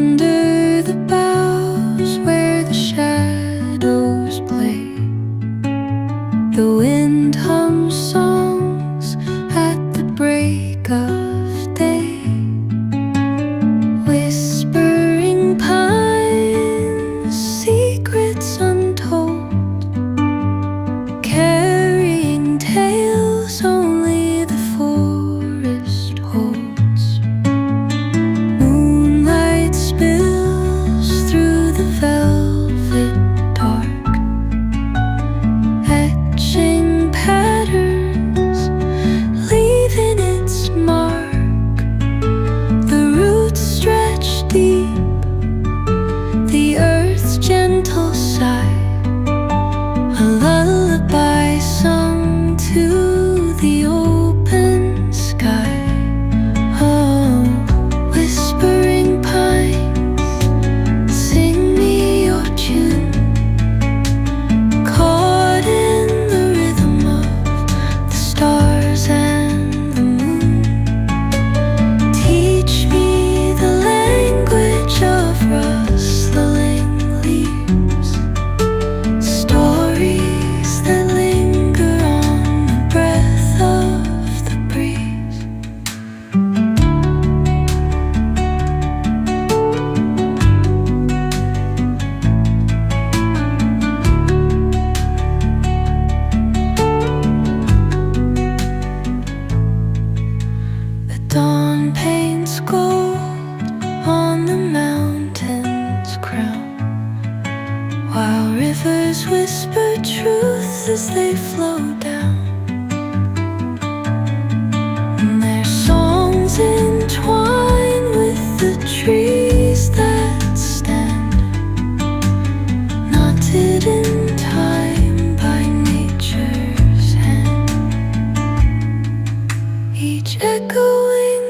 Under the boughs where the shadows play, the wind hums songs at the break of day. Whispering pines, secrets untold, carrying tales only the forest holds. Moonlight spills through the velvet dark, etching patterns, leaving its mark. The roots stretch deep, the earth's gentle sigh, a lullaby sung to the open sky. Oh, whispering pines, sing me your tune, caught in the rhythm of the stars and the moon. Teach me the language of rustling leaves, stories that linger on the breath of the breeze. The dawn paints gold on the mountain's crown, while rivers whisper truth as they flow down.